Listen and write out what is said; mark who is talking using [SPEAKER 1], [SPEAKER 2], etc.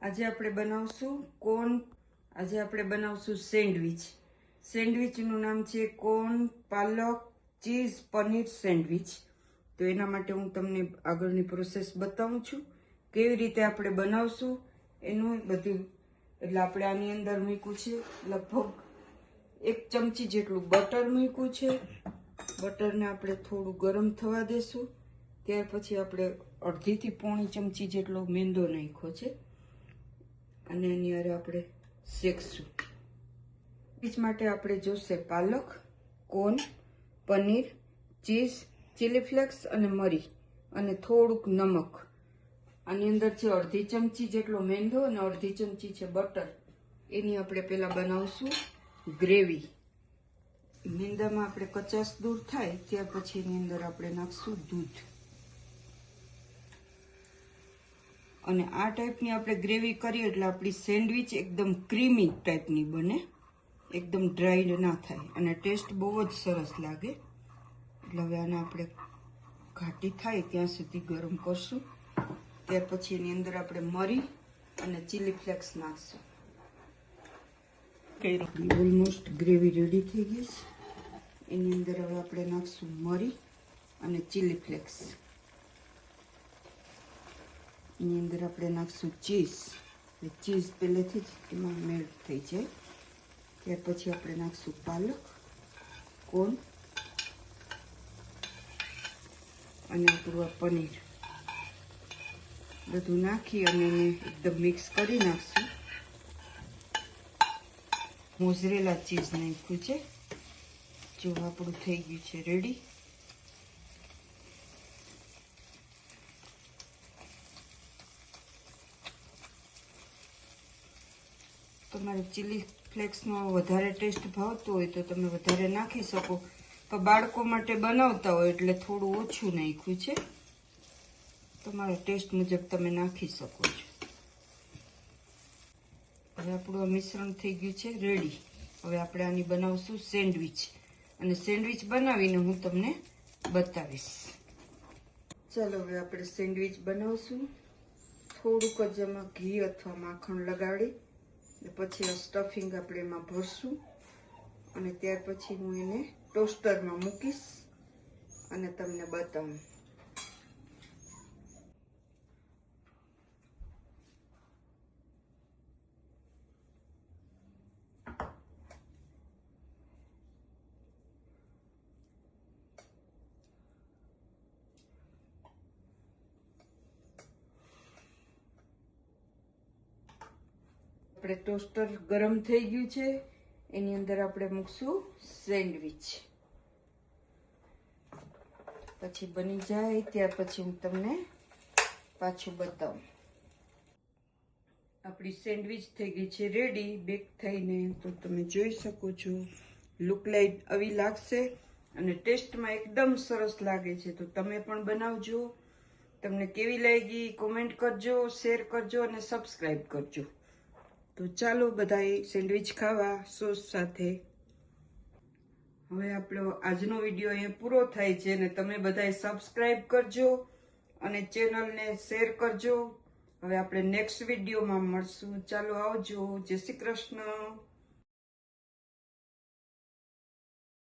[SPEAKER 1] આજે આપણે બનાવશું આજે આપણે બનાવશું સેન્ડવિચ. સેન્ડવિચનું નામ છે કોર્ન પાલક ચીઝ પનીર સેન્ડવિચ. તો એના માટે હું તમને આગળની પ્રોસેસ બતાવું છું, કેવી રીતે આપણે બનાવશું એનું બધું. એટલે આપણે આની અંદર મૂક્યું છે લગભગ 1 ચમચી જેટલું બટર મૂક્યું છે. બટરને આપણે થોડું ગરમ થવા દેશું. ત્યાર પછી આપણે 1/2 થી પોણી ચમચી જેટલો મેંદો નાખ્યો છે અને એની હારે આપણે શેકશું. સેન્ડવિચ માટે આપણે જોશે પાલક, corn, paneer, cheese, chilli flakes અને મરી અને થોડુંક નમક. આની અંદર છે 1/2 ચમચી જેટલો મેંદો અને 1/2 ચમચી છે બટર. એની આપણે પહેલા બનાવશું ગ્રેવી. મેંદામાં આપણે કચાશ દૂર થાય ત્યાર પછી એની અંદર આપણે નાખશું દૂધ. અને આ ટાઈપની આપણે ગ્રેવી કરીએ એટલે આપણી સેન્ડવિચ એકદમ ક્રીમી ટાઈપની બને, એકદમ ડ્રાય ના થાય અને ટેસ્ટ બહુ જ સરસ લાગે. એટલે હવે આને આપણે ઘાટી થાય ત્યાં સુધી ગરમ કરશું. ત્યાર પછી એની અંદર આપણે મરી અને ચીલી ફ્લેક્સ નાખશું. ઓલમોસ્ટ ગ્રેવી રેડી થઈ ગઈ છે. એની અંદર હવે આપણે નાખશું મરી અને ચીલી ફ્લેક્સ. એની અંદર આપણે નાખશું ચીઝ. ચીઝ પહેલેથી જ એમાં મેલ્ટ થઈ જાય. ત્યાર પછી આપણે નાખશું પાલક, કોર્ન અને આપણું આ પનીર. બધું નાખી અને એને એકદમ મિક્સ કરી નાખશું. મોઝરેલા ચીઝ નાખ્યું છે. જો આપણું થઈ ગયું છે રેડી. તમારે ચીલી ફ્લેક્સનો વધારે ટેસ્ટ ભાવતો હોય તો તમે વધારે નાખી શકો, પણ બાળકો માટે બનાવતા હોય એટલે થોડું ઓછું નાખ્યું છે. તમારા ટેસ્ટ મુજબ તમે નાખી શકો છો. હવે આપણું આ મિશ્રણ થઈ ગયું છે રેડી. હવે આપણે આની બનાવશું સેન્ડવિચ અને સેન્ડવિચ બનાવીને હું તમને બતાવીશ. ચાલો હવે આપણે સેન્ડવિચ બનાવશું. થોડુંક જ એમાં ઘી અથવા માખણ લગાડી પછી આ સ્ટફિંગ આપણે એમાં ભરશું અને ત્યાર પછી હું એને ટોસ્ટરમાં મૂકીશ અને તમને બતાવું. આપણે ટોસ્ટર ગરમ થઈ ગયું છે. એની અંદર આપણે મૂકશું સેન્ડવિચ. પછી બની જાય ત્યાર પછી હું તમને પાછું બતાવું. આપણી સેન્ડવિચ થઈ ગઈ છે રેડી બેક થઈને. તો તમે જોઈ શકો છો લુક લાઈક આવી લાગશે અને ટેસ્ટમાં એકદમ સરસ લાગે છે. તો તમે પણ બનાવજો. તમને કેવી લાગી કોમેન્ટ કરજો, શેર કરજો અને સબસ્ક્રાઈબ કરજો. તો ચાલો બધાએ સેન્ડવિચ ખાવા સોસ સાથે. હવે આપણો આજનો વિડીયો અહીંયા પૂરો થાય છે અને તમે બધાએ સબસ્ક્રાઈબ કરજો અને ચેનલને શેર કરજો. હવે આપણે નેક્સ્ટ વિડીયોમાં મળશું. ચાલો આવજો. જય શ્રી કૃષ્ણ.